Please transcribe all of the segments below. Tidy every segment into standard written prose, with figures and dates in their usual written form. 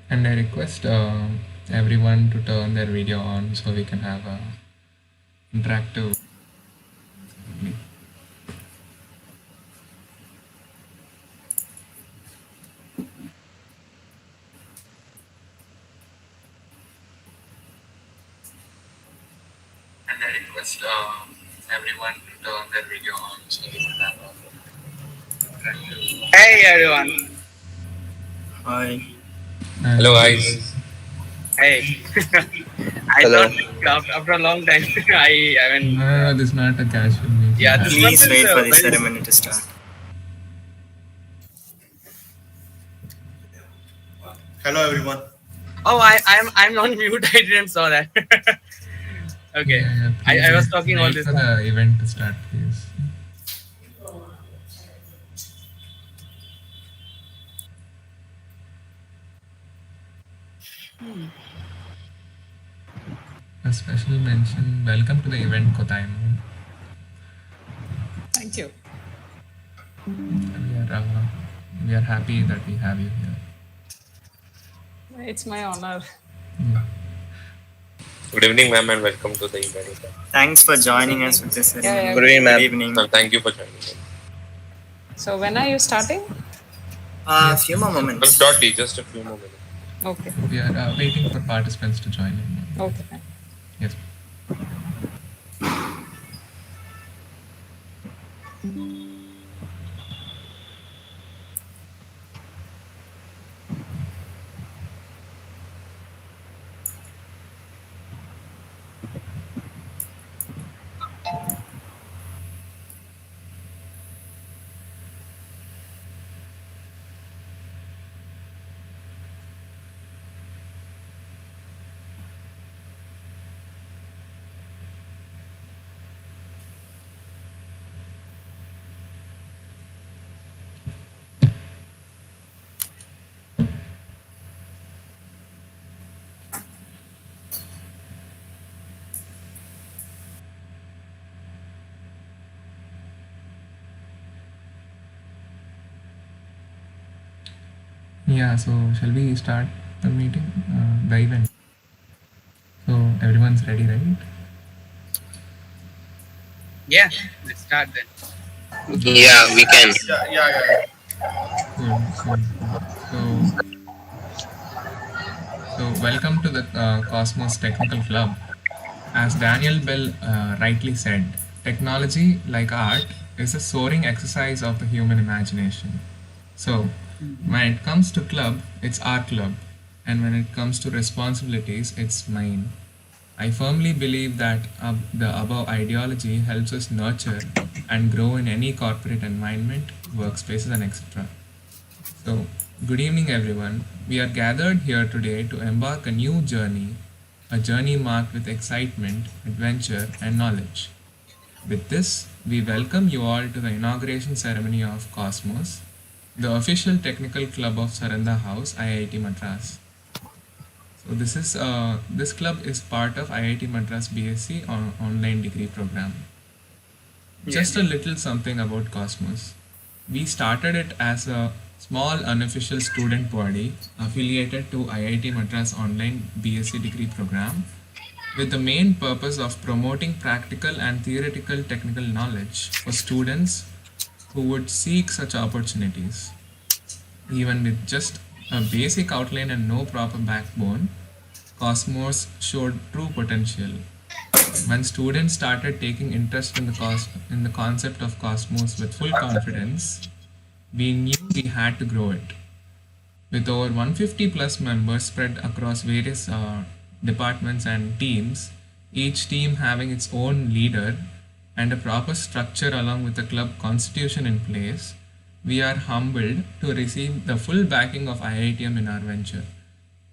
And I request everyone to turn their video on so we can have a interactive. And I request everyone to turn their video on so we can have a interactive. Hey everyone. Hi. Hello guys. Hey. I Hello. thought after a long time. I mean. No, this is not a casual meeting. Yeah, this Please one is, wait for the very- ceremony to start. Hello everyone. Oh, I'm on mute. I didn't saw that. Okay. Yeah, I was please talking all wait this for time. the event to start, please. A special mention. Welcome to the event, Kotaimo. Thank you. We are happy that we have you here. It's my honor. Yeah. Good evening, ma'am, and welcome to the event. Thanks for joining us with this ceremony. Yeah. Good evening, ma'am. Good evening. Ma'am, thank you for joining us. So when are you starting? A few more Ma'am, moments. shortly, just a few more minutes. Okay. We are waiting for participants to join in. Okay. Yes. Yeah, so shall we start the meeting, the event? So everyone's ready, right? Yeah, let's start then. Yeah, we can. Yeah. Cool. So welcome to the Cosmos Technical Club. As Daniel Bell rightly said, technology, like art, is a soaring exercise of the human imagination. So, when it comes to club, it's our club, and when it comes to responsibilities, it's mine. I firmly believe that the above ideology helps us nurture and grow in any corporate environment, workspaces, and etc. So, good evening, everyone. We are gathered here today to embark a new journey, a journey marked with excitement, adventure, and knowledge. With this, we welcome you all to the inauguration ceremony of Cosmos, the official technical club of Saranda House, IIT Madras. So this club is part of IIT Madras BSc online degree program. Just a little something about Cosmos. We started it as a small unofficial student body affiliated to IIT Madras online BSc degree program with the main purpose of promoting practical and theoretical technical knowledge for students who would seek such opportunities. Even with just a basic outline and no proper backbone, Cosmos showed true potential. When students started taking interest in the concept of Cosmos with full confidence, we knew we had to grow it. With over 150 plus members spread across various departments and teams, each team having its own leader and a proper structure along with the club constitution in place, we are humbled to receive the full backing of IITM in our venture.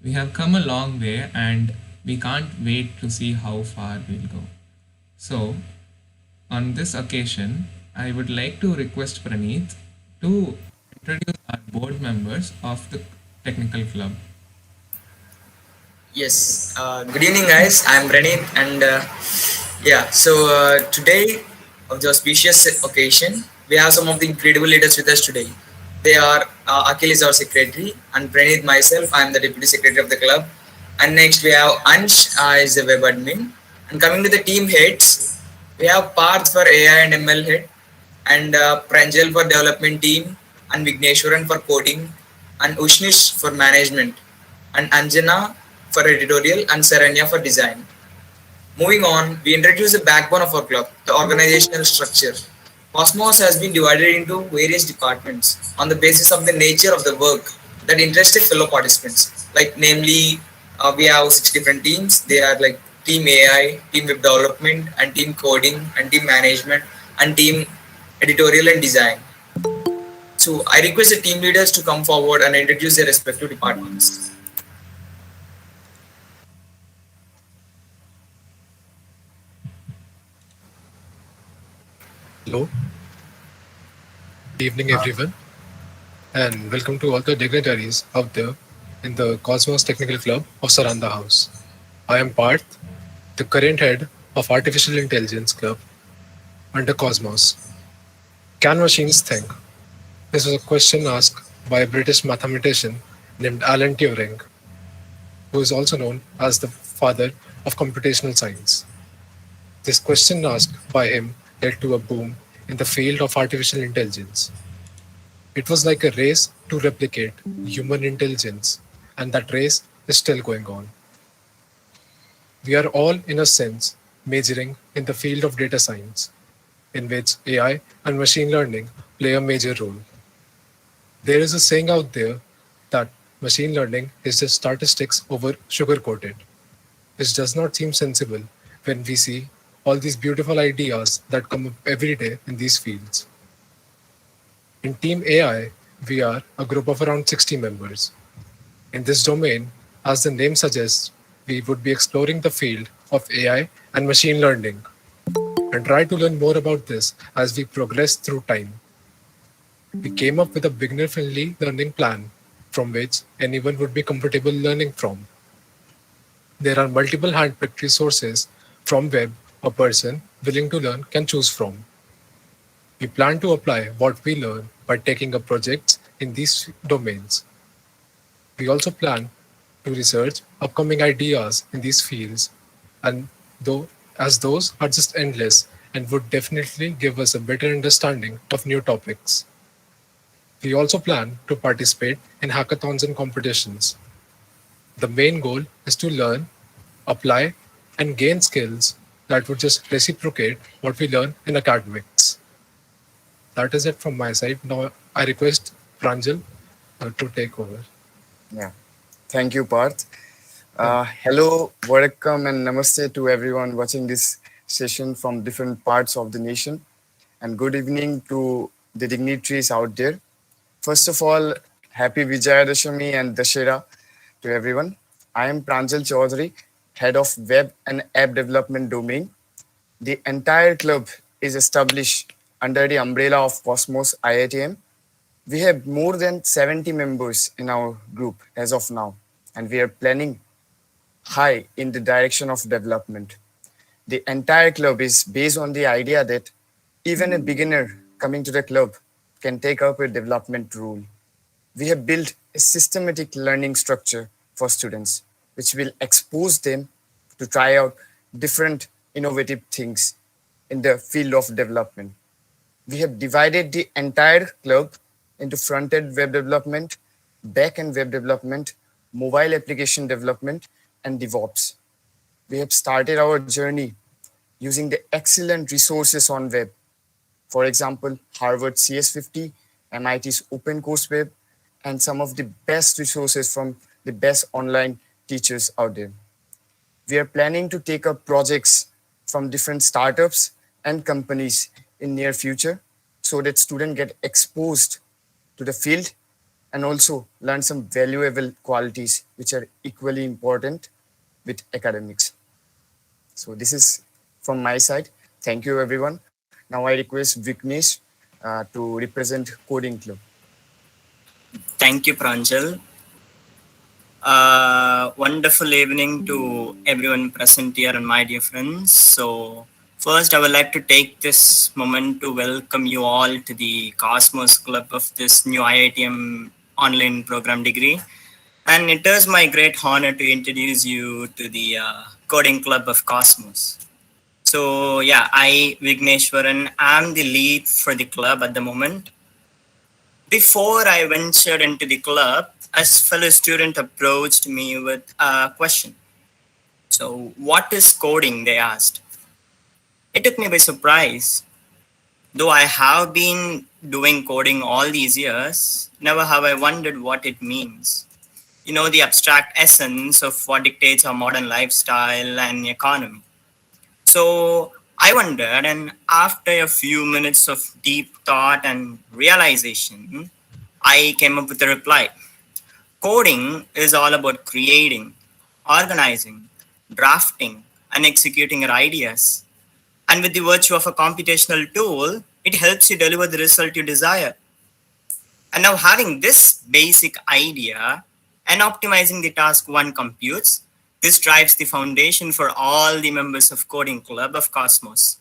We have come a long way and we can't wait to see how far we'll go. So, on this occasion, I would like to request Praneeth to introduce our board members of the technical club. Yes. Good evening, guys. I'm Pranit, and today, of the auspicious occasion, we have some of the incredible leaders with us today. They are Akhil is our secretary, and Pranit myself. I am the deputy secretary of the club. And next we have Ansh is the web admin. And coming to the team heads, we have Parth for AI and ML head, and Pranjal for development team, and Vigneshwaran for coding, and Ushnish for management, and Anjana for editorial, and Saranya for design. Moving on, we introduce the backbone of our club, the organizational structure. Cosmos has been divided into various departments on the basis of the nature of the work that interested fellow participants. Like, namely, we have 6 different teams. They are like team AI, team web development, and team coding, and team management, and team editorial and design. So, I request the team leaders to come forward and introduce their respective departments. Hello, good evening everyone, and welcome to all the dignitaries out there in the Cosmos Technical Club of Saranda House. I am Parth, the current head of Artificial Intelligence Club under Cosmos. Can machines think? This was a question asked by a British mathematician named Alan Turing, who is also known as the father of computational science. This question asked by him led to a boom in the field of artificial intelligence. It was like a race to replicate human intelligence, and that race is still going on. We are all, in a sense, majoring in the field of data science, in which AI and machine learning play a major role. There is a saying out there that machine learning is just statistics over sugar coated. This does not seem sensible when we see all these beautiful ideas that come up every day in these fields. In Team AI, we are a group of around 60 members. In this domain, as the name suggests, we would be exploring the field of AI and machine learning and try to learn more about this as we progress through time. We came up with a beginner-friendly learning plan from which anyone would be comfortable learning from. There are multiple handpicked resources from web a person willing to learn can choose from. We plan to apply what we learn by taking up projects in these domains. We also plan to research upcoming ideas in these fields, and those are just endless and would definitely give us a better understanding of new topics. We also plan to participate in hackathons and competitions. The main goal is to learn, apply, and gain skills that would just reciprocate what we learn in academics. That is it from my side. Now I request Pranjal to take over. Yeah. Thank you, Parth. Hello, welcome, and namaste to everyone watching this session from different parts of the nation. And good evening to the dignitaries out there. First of all, happy Vijayadashami and Dashera to everyone. I am Pranjal Chaudhary, head of web and app development domain. The entire club is established under the umbrella of Cosmos IITM. We have more than 70 members in our group as of now, and we are planning high in the direction of development. The entire club is based on the idea that even a beginner coming to the club can take up a development role. We have built a systematic learning structure for students, which will expose them to try out different innovative things in the field of development. We have divided the entire club into front-end web development, back-end web development, mobile application development, and DevOps. We have started our journey using the excellent resources on web. For example, Harvard CS50, MIT's OpenCourseWeb, and some of the best resources from the best online teachers out there. We are planning to take up projects from different startups and companies in near future so that students get exposed to the field and also learn some valuable qualities which are equally important with academics. So this is from my side. Thank you, everyone. Now I request Vignesh to represent Coding Club. Thank you, Pranjal. Wonderful evening to everyone present here and my dear friends. So First, I would like to take this moment to welcome you all to the Cosmos Club of this new IITM online program degree. And it is my great honor to introduce you to the Coding Club of Cosmos. So, yeah, I, Vigneshwaran, am the lead for the club at the moment. Before I ventured into the club, a fellow student approached me with a question. So, what is coding? They asked. It took me by surprise. Though I have been doing coding all these years, never have I wondered what it means. The abstract essence of what dictates our modern lifestyle and economy. So I wondered, and after a few minutes of deep thought and realization, I came up with a reply. Coding is all about creating, organizing, drafting, and executing your ideas. And with the virtue of a computational tool, it helps you deliver the result you desire. And now, having this basic idea and optimizing the task one computes, this drives the foundation for all the members of Coding Club of Cosmos.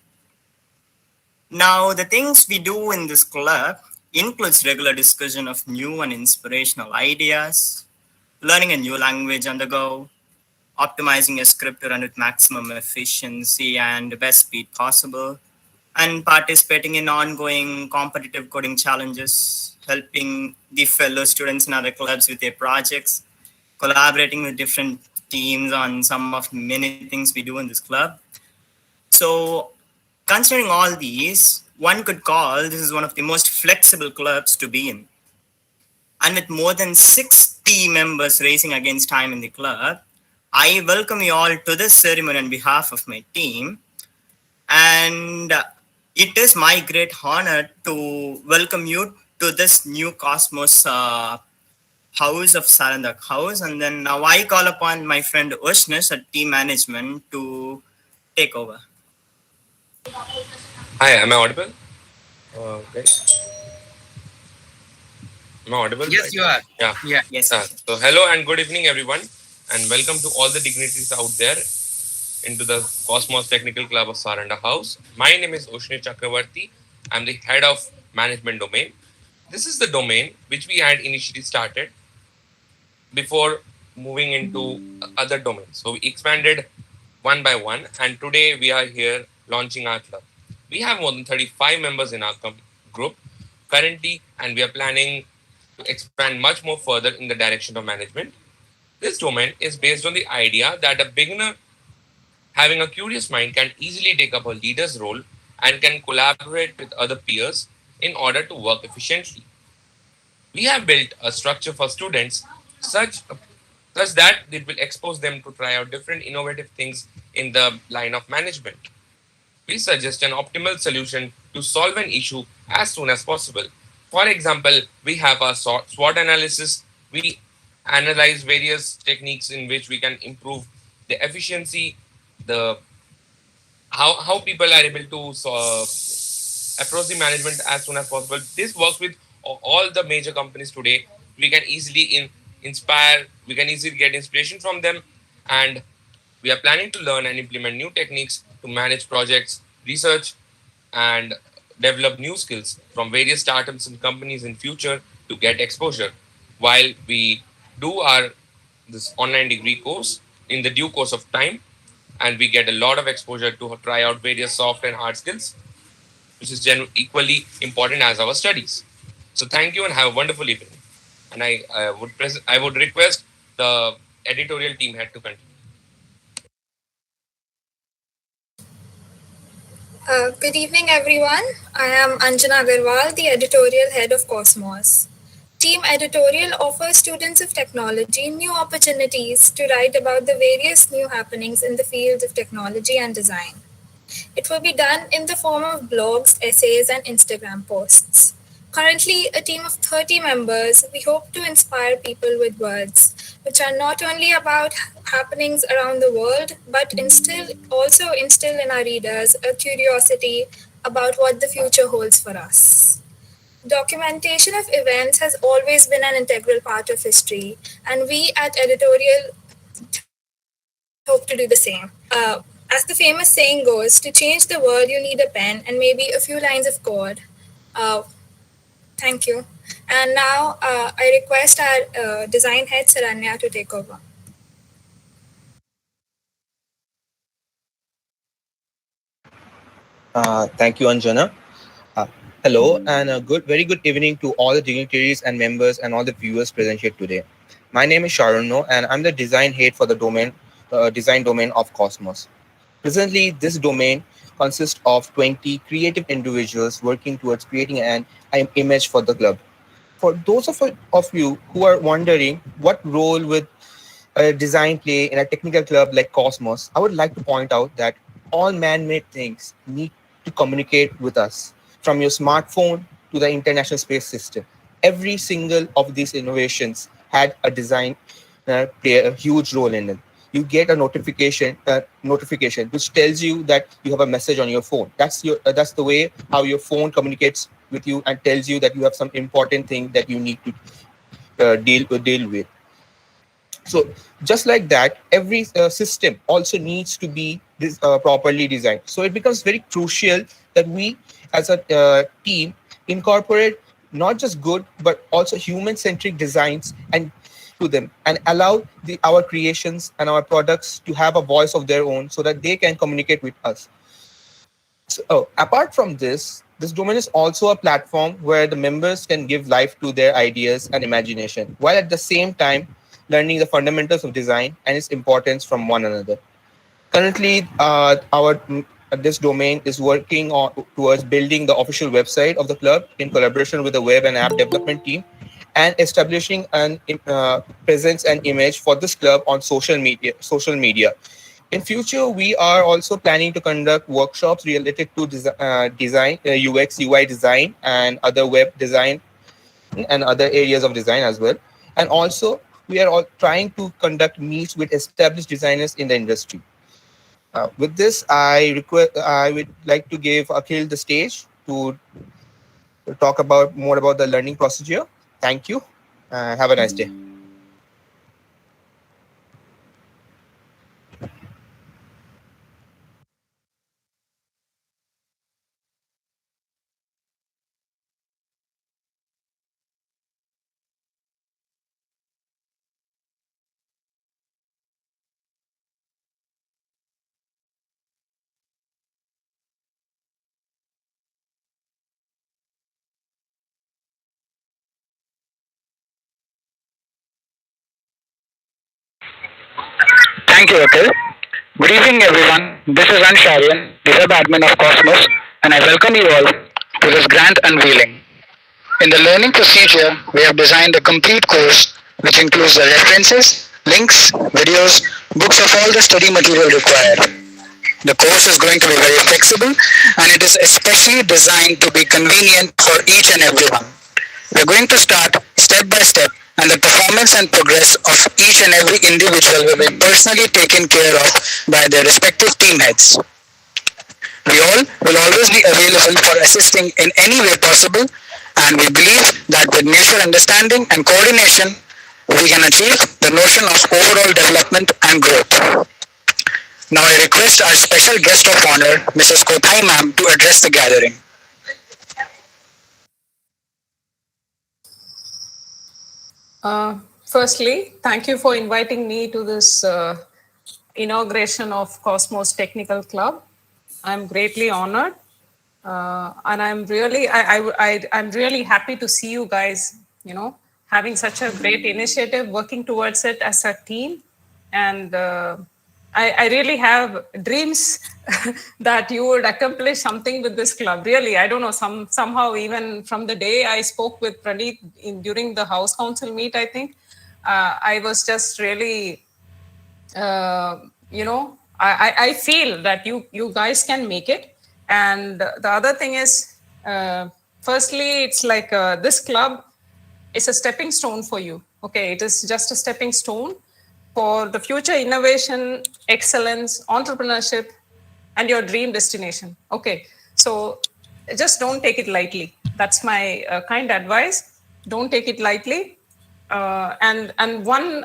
Now, the things we do in this club includes regular discussion of new and inspirational ideas, learning a new language on the go, optimizing a script to run with maximum efficiency and best speed possible, and participating in ongoing competitive coding challenges, helping the fellow students in other clubs with their projects, collaborating with different teams on some of many things we do in this club. So, considering all these, one could call this is one of the most flexible clubs to be in. And with more than 60 members racing against time in the club, I welcome you all to this ceremony on behalf of my team. And it is my great honor to welcome you to this new Cosmos house of Saranda house. And then now I call upon my friend Ushnish at team management to take over. Hi, am I audible? Okay. Am I audible? Yes, Right? you are. Yeah. Yeah. Yes. So, hello and good evening, everyone, and welcome to all the dignitaries out there into the Cosmos Technical Club of Saranda House. My name is Ushni Chakravarti. I'm the head of management domain. This is the domain which we had initially started before moving into other domains. So we expanded one by one, and today we are here launching our club. We have more than 35 members in our group currently, and we are planning to expand much more further in the direction of management. This domain is based on the idea that a beginner having a curious mind can easily take up a leader's role and can collaborate with other peers in order to work efficiently. We have built a structure for students such that it will expose them to try out different innovative things in the line of management. We suggest an optimal solution to solve an issue as soon as possible. For example, we have our SWOT analysis. We analyze various techniques in which we can improve the efficiency, the how people are able to approach the management as soon as possible. This works with all the major companies today. We can easily inspire, we can easily get inspiration from them, and we are planning to learn and implement new techniques to manage projects, research, and develop new skills from various startups and companies in future to get exposure. While we do our this online degree course in the due course of time, and we get a lot of exposure to try out various soft and hard skills, which is equally important as our studies. So thank you and have a wonderful evening. And I would request the editorial team head to continue. Good evening, everyone. I am Anjana Agarwal, the editorial head of Cosmos. Team Editorial offers students of technology new opportunities to write about the various new happenings in the field of technology and design. It will be done in the form of blogs, essays, and Instagram posts. Currently, a team of 30 members, we hope to inspire people with words, which are not only about happenings around the world, but also instill in our readers a curiosity about what the future holds for us. Documentation of events has always been an integral part of history, and we at Editorial hope to do the same. As the famous saying goes, to change the world, you need a pen and maybe a few lines of code. Thank you. And now I request our design head, Saranya, to take over. Thank you, Anjana. Uh, Hello, and a very good evening to all the dignitaries and members and all the viewers present here today. My name is Sharono, and I'm the design head for the design domain of Cosmos. Presently, this domain consists of 20 creative individuals working towards creating an image for the club. For those of you who are wondering what role would design play in a technical club like Cosmos, I would like to point out that all man-made things need to communicate with us, from your smartphone to the International Space System. Every single of these innovations had a design play a huge role in it. You get a notification which tells you that you have a message on your phone. That's the way how your phone communicates with you and tells you that you have some important thing that you need to deal with. So just like that, every system also needs to be properly designed. So it becomes very crucial that we as a team incorporate not just good but also human-centric designs and to them and allow our creations and our products to have a voice of their own so that they can communicate with us. So apart from this domain is also a platform where the members can give life to their ideas and imagination, while at the same time learning the fundamentals of design and its importance from one another. Currently, our this domain is working towards building the official website of the club in collaboration with the web and app development team, and establishing an presence and image for this club on social media. In future, we are also planning to conduct workshops related to design, UX, UI design, and other web design and other areas of design as well. And also, we are all trying to conduct meets with established designers in the industry. With this, I would like to give Akhil the stage to talk about more about the learning procedure. Thank you. Have a nice day. Thank you, Akhil. Good evening, everyone. This is Ansharian, the web admin of Cosmos, and I welcome you all to this grand unveiling. In the learning procedure, we have designed a complete course which includes the references, links, videos, books of all the study material required. The course is going to be very flexible and it is especially designed to be convenient for each and everyone. We're going to start step by step, and the performance and progress of each and every individual will be personally taken care of by their respective team heads. We all will always be available for assisting in any way possible, and we believe that with mutual understanding and coordination, we can achieve the notion of overall development and growth. Now I request our special guest of honor, Mrs. Kothai ma'am, to address the gathering. Firstly, thank you for inviting me to this inauguration of Cosmos Technical Club. I'm greatly honored, and I'm really happy to see you guys. Having such a great initiative, working towards it as a team, and I really have dreams that you would accomplish something with this club. Really, I don't know. Somehow, even from the day I spoke with Praneeth during the House Council meet, I think I was just really, I feel that you guys can make it. And the other thing is, firstly, it's like this club is a stepping stone for you. Okay, it is just a stepping stone for the future innovation, excellence, entrepreneurship, and your dream destination. Okay, so just don't take it lightly. That's my kind advice. Don't take it lightly. And one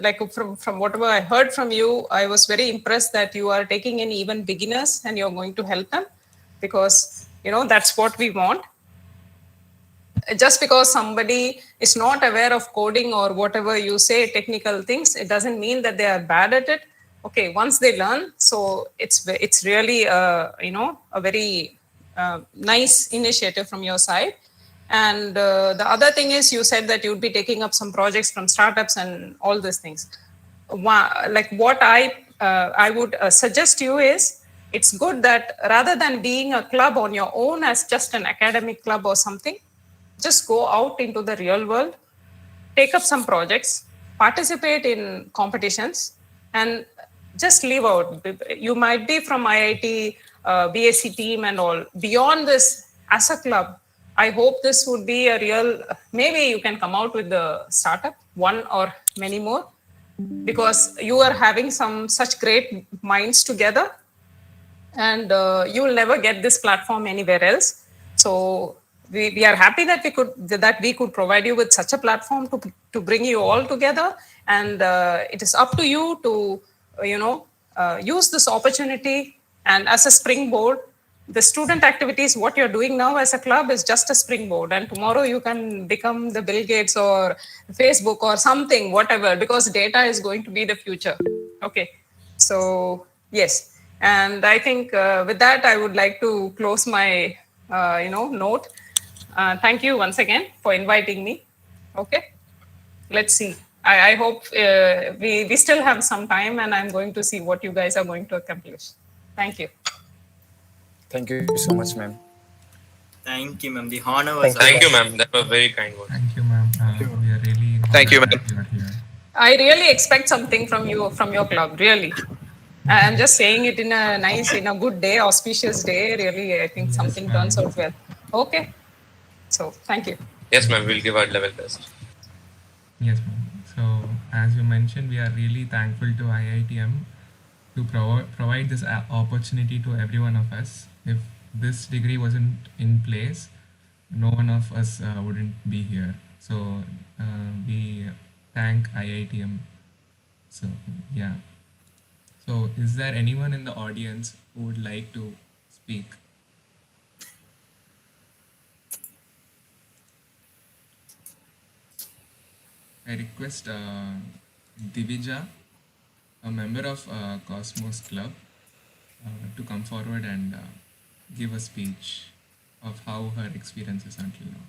like from whatever I heard from you, I was very impressed that you are taking in even beginners and you're going to help them, because that's what we want. Just because somebody is not aware of coding or whatever you say technical things, it doesn't mean that they are bad at it. Okay, once they learn, so it's really a very nice initiative from your side. And the other thing is, you said that you'd be taking up some projects from startups and all these things. Like what I would suggest you is, it's good that rather than being a club on your own as just an academic club or something, just go out into the real world, take up some projects, participate in competitions, and just leave out. You might be from IIT BSc team and all. Beyond this, as a club, I hope this would be a real, maybe you can come out with the startup, one or many more, because you are having some such great minds together, and you will never get this platform anywhere else. So we are happy that we could provide you with such a platform to bring you all together. And it is up to you to use this opportunity, and as a springboard, the student activities, what you're doing now as a club, is just a springboard, and tomorrow you can become the Bill Gates or Facebook or something, whatever, because data is going to be the future. Okay, so yes. And I think with that, I would like to close my note. Thank you once again for inviting me. Okay, let's see. I hope we still have some time, and I'm going to see what you guys are going to accomplish. Thank you. Thank you so much, ma'am. Thank you, ma'am. The honor was Thank you, ma'am. That was very kind word. Thank you, ma'am. We are really Thank you, honored ma'am. that you are here. I really expect something from you, from your club, really. I'm just saying it in a nice, in a good day, auspicious day. Really, I think something turns out well. Okay. So, thank you. Yes, ma'am. We'll give our level best. Yes, ma'am. So, as you mentioned, we are really thankful to IITM to provide this opportunity to every one of us. If this degree wasn't in place, no one of us wouldn't be here. So, we thank IITM. So, yeah. So, is there anyone in the audience who would like to speak? I request Divija, a member of Cosmos Club, to come forward and give a speech of how her experiences until now.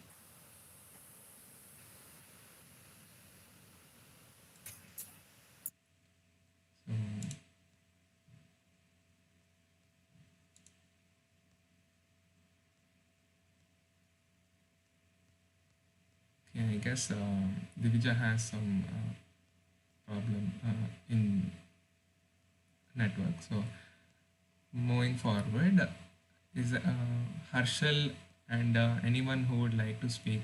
So, okay, I guess Divija has some problem in network. So, moving forward, is Harshal and anyone who would like to speak?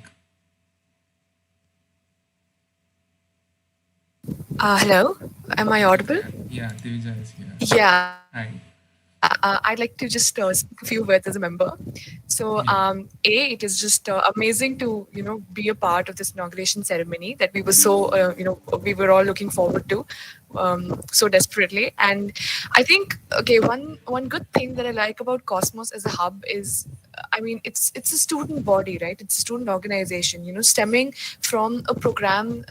Hello, am I audible? Yeah, Divija is here. Yeah. Hi. I'd like to just speak a few words as a member. So, it is just amazing to be a part of this inauguration ceremony that we were so we were all looking forward to so desperately. And I think one good thing that I like about Cosmos as a hub is, I mean, it's a student body, right? It's a student organization, stemming from a program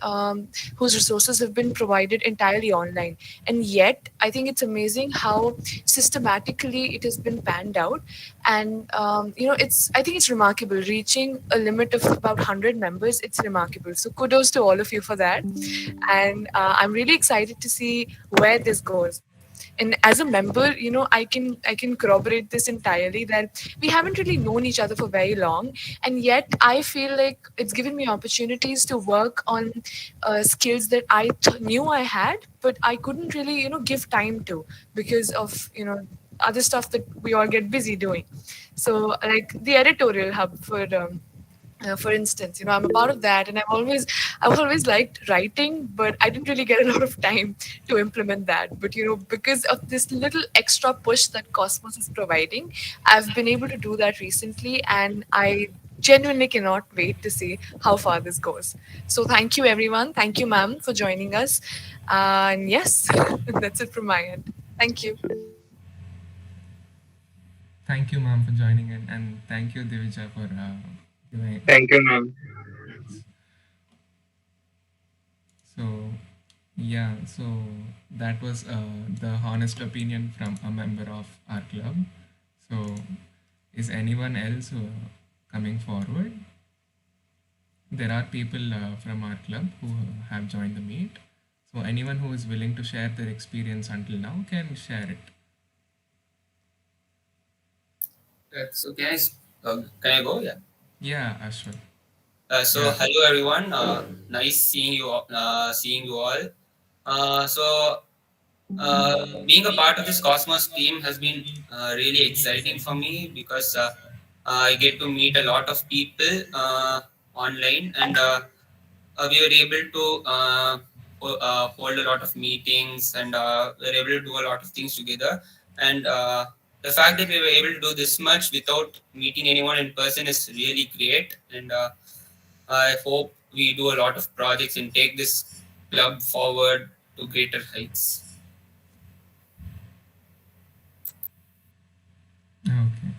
whose resources have been provided entirely online. And yet, I think it's amazing how systematically it has been panned out. And, I think it's remarkable. Reaching a limit of about 100 members, it's remarkable. So kudos to all of you for that. And I'm really excited to see where this goes. And as a member, I can corroborate this entirely, that we haven't really known each other for very long, and yet I feel like it's given me opportunities to work on skills that I knew I had, but I couldn't really give time to because of other stuff that we all get busy doing. So like the editorial hub for instance, I'm a part of that, and I've always liked writing, but I didn't really get a lot of time to implement that. But because of this little extra push that Cosmos is providing, I've been able to do that recently, and I genuinely cannot wait to see how far this goes. So thank you, everyone. Thank you, ma'am, for joining us. And yes, that's it from my end. Thank you. Thank you, ma'am, for joining in, and thank you, Divija, for giving. Thank you, ma'am. So, yeah, so that was the honest opinion from a member of our club. So, is anyone else coming forward? There are people from our club who have joined the meet. So, anyone who is willing to share their experience until now can share it. So can I go? Yeah. Yeah, Ashwin. So hello everyone. Nice seeing you. Seeing you all. Being a part of this Cosmos team has been really exciting for me because I get to meet a lot of people online, and we were able to hold a lot of meetings, and we were able to do a lot of things together. And the fact that we were able to do this much without meeting anyone in person is really great. And I hope we do a lot of projects and take this club forward to greater heights. Okay.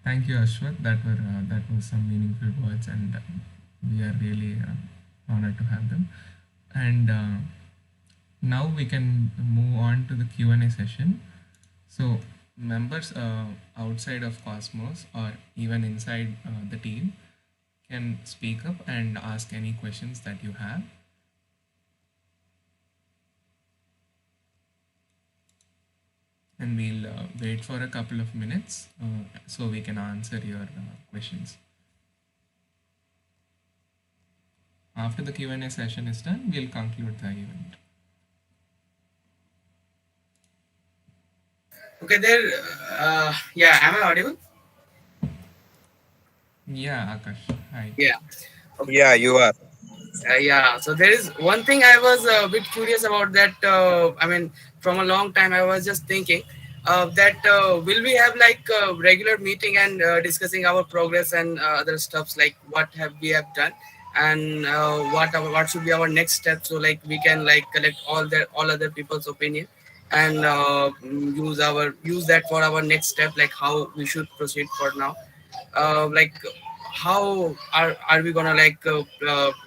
Thank you, Ashwath. That was some meaningful words, and we are really honored to have them. And now we can move on to the Q&A session. So members outside of Cosmos or even inside the team can speak up and ask any questions that you have. And we'll wait for a couple of minutes so we can answer your questions. After the Q&A session is done, we'll conclude the event. Okay, there. Yeah, am I audible? Yeah, Akash. Hi. Yeah. Yeah, you are. Yeah, so there is one thing I was a bit curious about that. I mean, from a long time, I was just thinking that will we have like a regular meeting and discussing our progress and other stuffs, like what have we have done and what should be our next step, so like we can like collect all other people's opinion and use that for our next step, like how we should proceed for now. Like how are we gonna like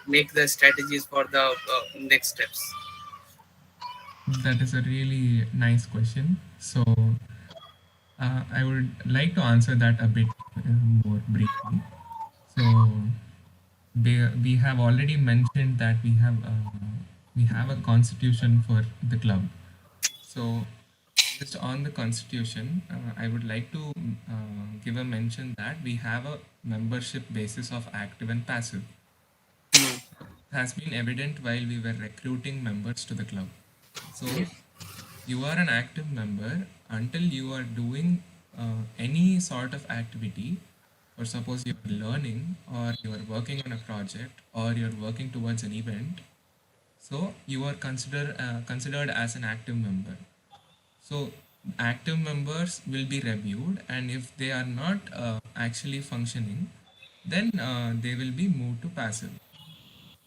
make the strategies for the next steps? That is a really nice question. So I would like to answer that a bit more briefly. So we have already mentioned that we have a constitution for the club. So based on the constitution, I would like to give a mention that we have a membership basis of active and passive. It has been evident while we were recruiting members to the club. So you are an active member until you are doing any sort of activity, or suppose you are learning or you are working on a project or you are working towards an event. So you are considered as an active member. So active members will be reviewed, and if they are not actually functioning, then they will be moved to passive.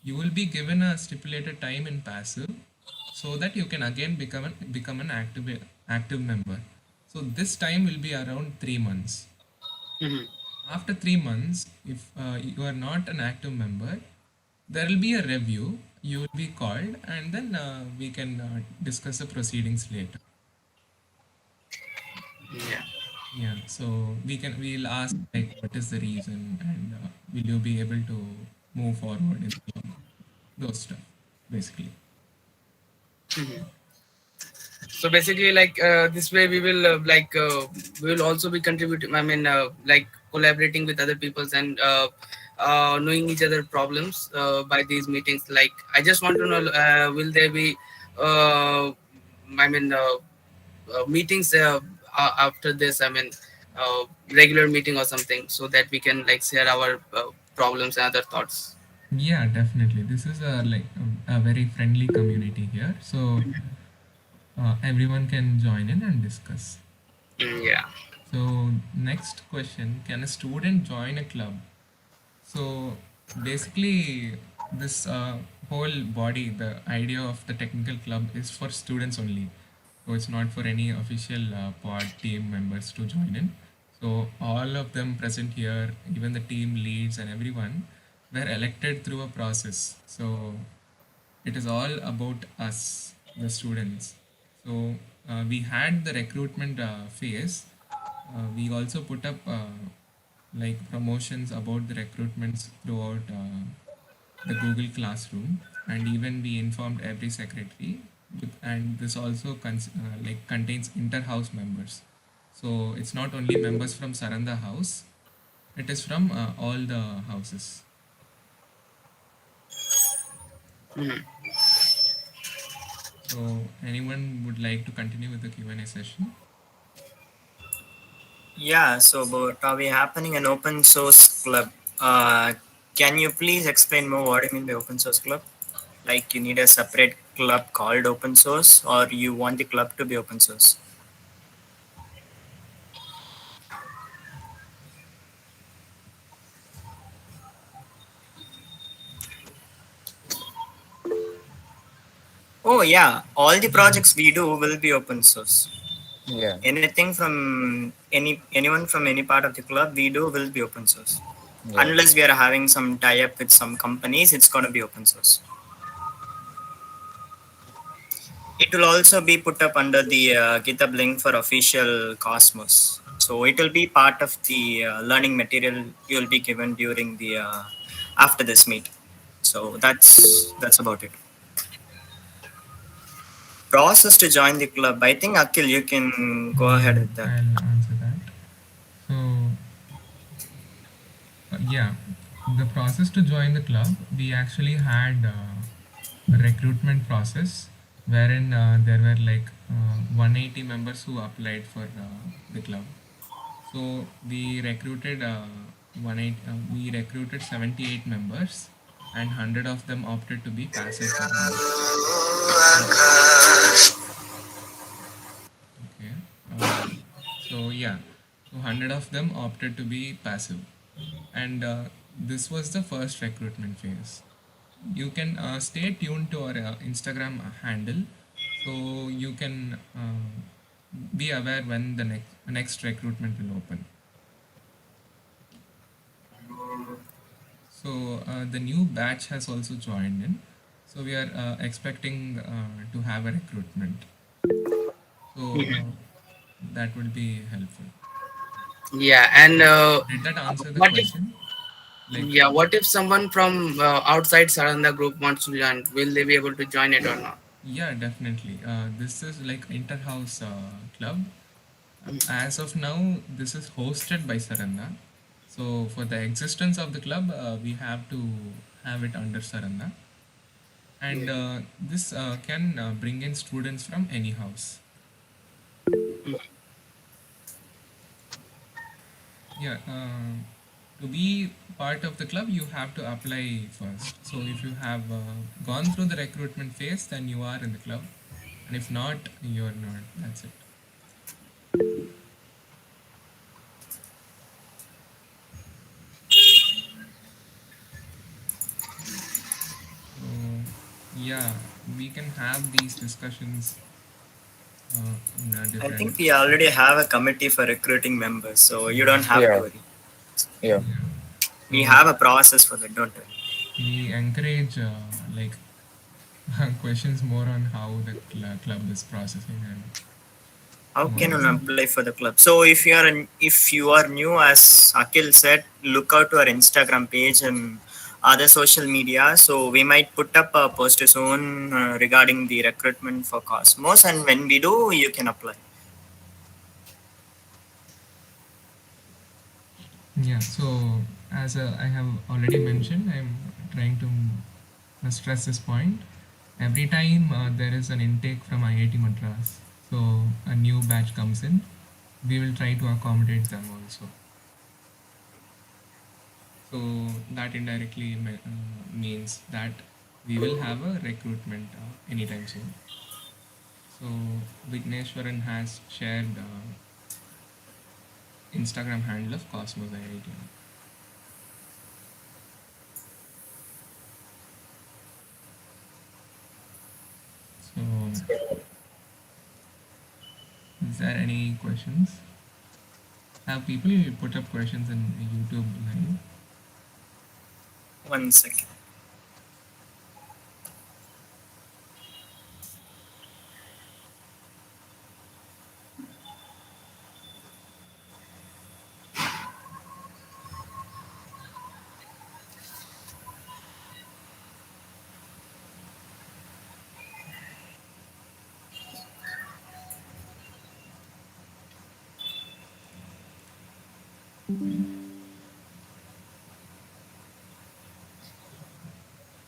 You will be given a stipulated time in passive so that you can again become an active member. So this time will be around 3 months. After 3 months, if you are not an active member, there will be a review. You will be called, and then we can discuss the proceedings later. Yeah. Yeah, so we'll ask like what is the reason, and will you be able to move forward in the club? Those stuff, basically. So basically like this way we will we will also be contributing, I mean like collaborating with other peoples and knowing each other problems by these meetings. Like I just want to know, will there be I mean meetings after this, I mean regular meeting or something, so that we can like share our problems and other thoughts. Yeah, definitely. This is a very friendly community here, so everyone can join in and discuss. Yeah. So next question: can a student join a club So basically, this whole body, the idea of the technical club is for students only. So it's not for any official pod team members to join in. So all of them present here, even the team leads and everyone, were elected through a process. So it is all about us, the students. So we had the recruitment phase. We also put up like promotions about the recruitments throughout the Google Classroom, and even we informed every secretary. And this also like contains inter-house members. So it's not only members from Saranda house; it is from all the houses. So anyone would like to continue with the Q&A session? Yeah, so about are we happening an open source club? Uh, can you please explain more what you mean by open source club? Like you need a separate club called open source, or you want the club to be open source? Oh yeah, all the Yeah. projects we do will be open source. Yeah. Anything from anyone from any part of the club we do will be open source. Yeah. Unless we are having some tie up with some companies, it's gonna be open source. It will also be put up under the GitHub link for official Cosmos. So it will be part of the learning material you will be given during the after this meet. So that's about it. Process to join the club. I think Akhil, you can go ahead with that. I'll answer that. So yeah, the process to join the club, we actually had a recruitment process wherein there were like 180 members who applied for the club. So we recruited 78 members, and 100 of them opted to be passive members. Okay. So yeah, so 100 of them opted to be passive, and this was the first recruitment phase. You can stay tuned to our Instagram handle, so you can be aware when the next recruitment will open. So the new batch has also joined in. So we are expecting to have a recruitment. So that would be helpful. Yeah, and Did that answer the what if question? Like, yeah, what if someone from outside Saranda group wants to join? Will they be able to join it or not? yeah, definitely. This is like inter-house club. As of now, this is hosted by Saranda. So for the existence of the club, we have to have it under Saranda. And this can bring in students from any house. Yeah, to be part of the club, you have to apply first. So if you have gone through the recruitment phase, then you are in the club. And if not, you're not. That's it. So yeah, we can have these discussions in a I different. think we already have a committee for recruiting members, so you don't have to Yeah. worry. Yeah. Yeah. We So have a process for that, don't worry. we encourage like questions more on how the club is processing and How more can on one that. apply for the club? So if you are new, as Akhil said, look out to our Instagram page and other social media. So we might put up a post soon regarding the recruitment for Cosmos, and when we do, you can apply. Yeah. So as I have already mentioned, I'm trying to stress this point. Every time there is an intake from IIT Madras, so a new batch comes in, we will try to accommodate them also. So that indirectly means that we will have a recruitment anytime soon. So Vigneshwaran has shared Instagram handle of Cosmos IIT. is there any questions? Have people put up questions in YouTube live? One second.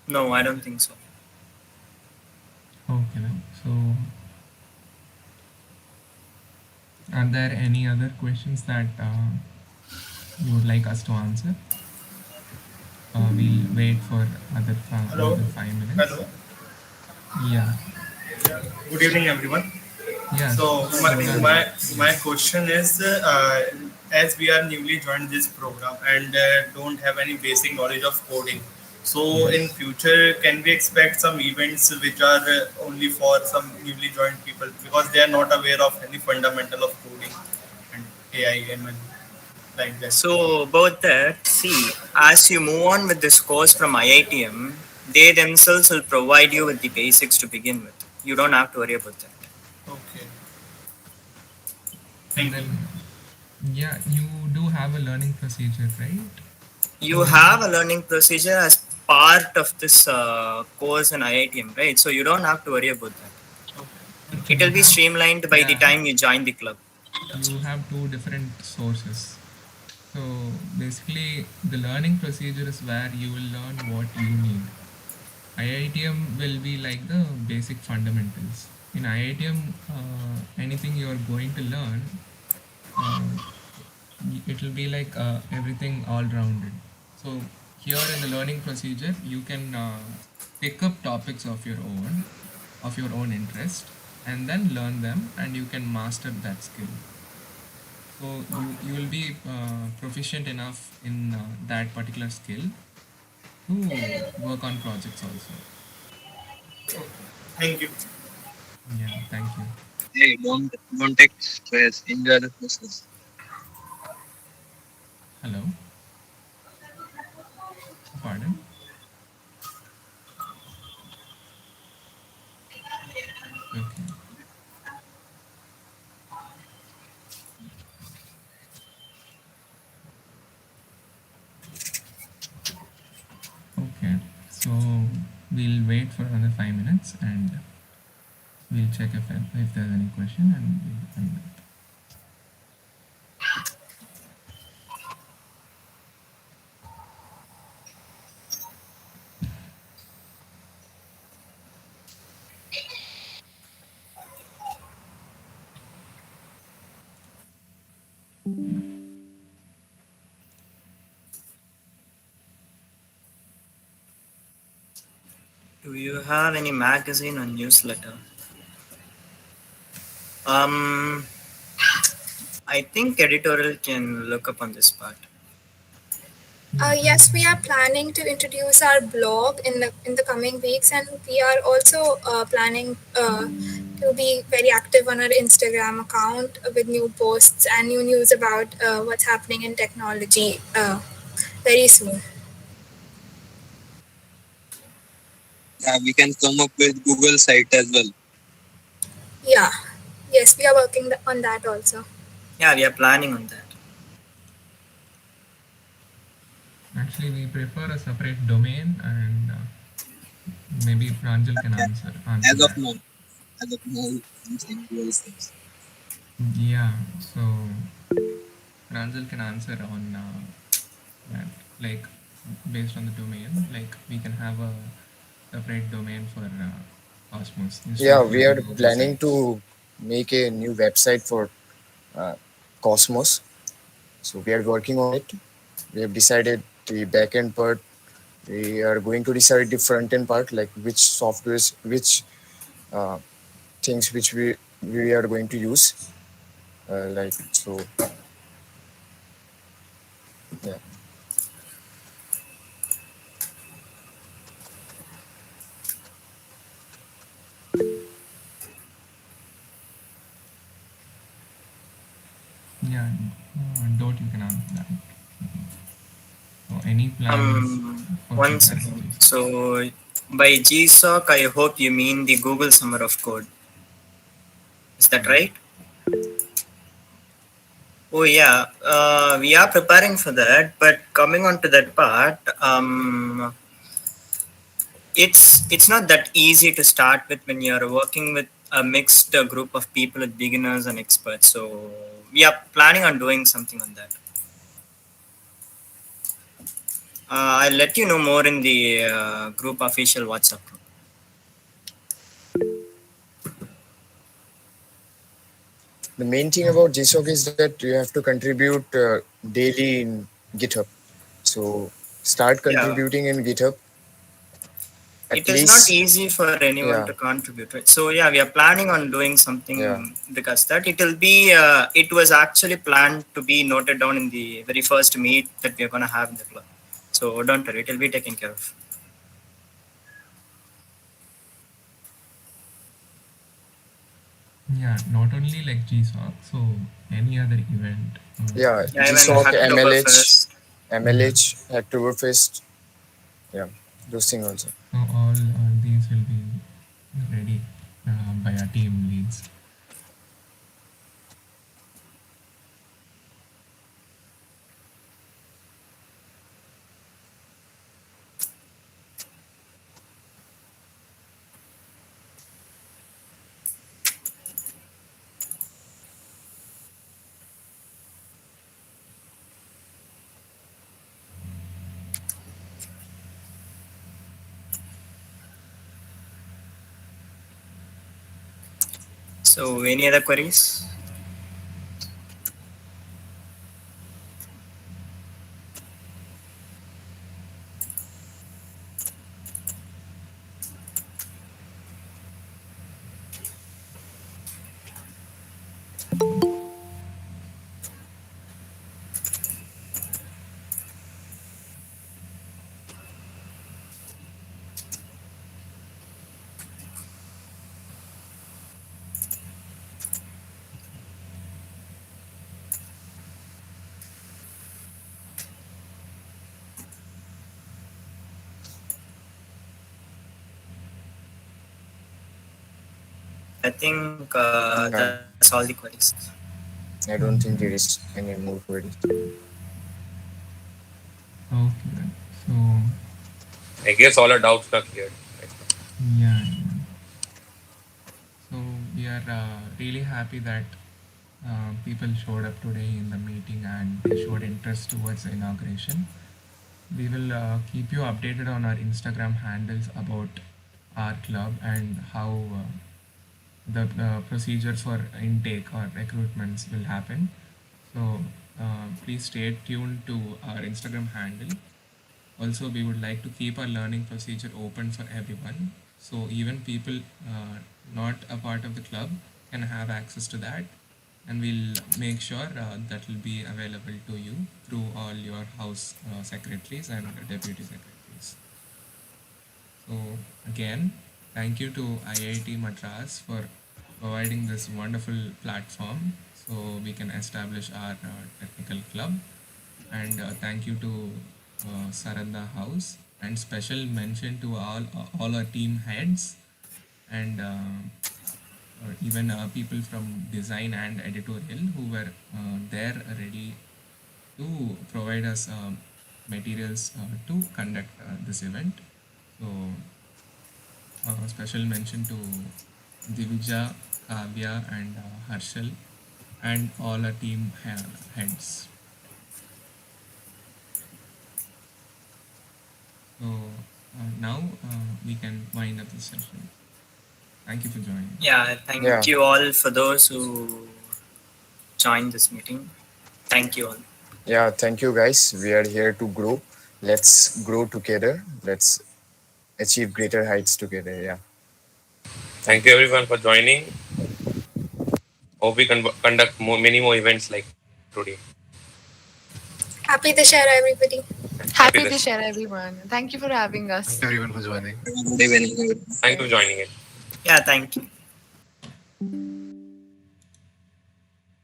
No, I don't think so. Okay, then. So, are there any other questions that you would like us to answer? We'll wait for Hello. another 5 minutes. Hello. Yeah. Good evening, everyone. Yeah. So my, Sure. my my question is, as we are newly joined this program and don't have any basic knowledge of coding, so in Yes. future can we expect some events which are only for some newly joined people because they are not aware of any fundamental of coding and AI ML like that? So about that, see, as you move on with this course from IITM, they themselves will provide you with the basics to begin with. You don't have to worry about that. Okay. And Thank you. then, yeah, you do have a learning procedure, right? You have a learning procedure as part of this course in IITM, right? So you don't have to worry about that. Okay, It you will be have, streamlined by the yeah, time you join the club. you have two different sources. So basically, the learning procedure is where you will learn what you need. IITM will be like the basic fundamentals. In IITM, anything you are going to learn, uh, it will be like everything all rounded. So here in the learning procedure, you can pick up topics of your own interest, and then learn them, and you can master that skill. So you will be proficient enough in that particular skill to work on projects also. Thank you. Yeah, thank you. Hey, don't take stress. Enjoy the process. Hello, pardon. Okay, okay. So we'll wait for another 5 minutes, and we'll check if there's any question, and we'll end it. Do you have any magazine or newsletter? I think editorial can look up on this part. Yes, we are planning to introduce our blog in the coming weeks, and we are also planning to be very active on our Instagram account with new posts and new news about what's happening in technology very soon. Yeah, we can come up with Google site as well. Yeah, yes, we are working on that also. Yeah, we are planning on that. Actually, we prefer a separate domain, and maybe Pranjal can answer As of that. now, I'm saying Google sites. Yeah, so Pranjal can answer on that, like based on the domain, like we can have a separate domain for Cosmos instead Yeah, of we using are Google planning Sites. to make a new website for uh, Cosmos. So we are working on it. We have decided the backend part. We are going to decide the front end part, like which softwares, which uh, things which we are going to use. Like so, yeah. Yeah, Dot, you can answer that. So, any plans for One future second. activities? So by GSOC, I hope you mean the Google Summer of Code. Is that right? Oh yeah, we are preparing for that. But coming on to that part, it's not that easy to start with when you're working with a mixed group of people with beginners and experts. So we are planning on doing something on that. I'll let you know more in the group official WhatsApp group. The main thing about GSOC is that you have to contribute daily in GitHub. So start Yeah, contributing in GitHub. At it is not least, easy for anyone yeah, to contribute, right? So yeah, we are planning on doing yeah. something because that it will be. It was actually planned to be noted down in the very first meet that we are gonna have in the club. So don't worry, it will be taken care of. Yeah, not only like GSOC, so any other event. Yeah, Yeah, even GSOC, MLH, Hacktoberfest. Yeah, MLH, Hacktoberfest. Yeah, those things also. so all these will be ready by our team leads. So any other queries? I think Yeah, that's all the queries. I don't think there is any more queries. Okay, then. So I guess all our doubts are cleared. yeah, yeah. So we are really happy that people showed up today in the meeting and they showed interest towards the inauguration. We will keep you updated on our Instagram handles about our club and how the procedures for intake or recruitments will happen. So please stay tuned to our Instagram handle. Also, we would like to keep our learning procedure open for everyone. So even people not a part of the club can have access to that. And we'll make sure that will be available to you through all your house secretaries and deputy secretaries. So again, thank you to IIT Madras for providing this wonderful platform so we can establish our technical club. And thank you to Saranda House, and special mention to all our team heads and or even people from design and editorial who were there ready to provide us materials to conduct this event. So special mention to Divija, Kavya, and Harshal, and all our team heads. So now we can wind up this session. Thank you for joining. Yeah, thank Yeah, you all for those who joined this meeting. Thank you all. yeah. Thank you, guys. We are here to grow. Let's grow together. Let's achieve greater heights together. Yeah. Thank you everyone for joining. Hope we can conduct many more events like today. Happy Dashera, everybody. Happy Happy this. to share, everyone. Thank you for having Thank us. you everyone for joining. Good evening. Thank you for joining it. Yeah, thank you.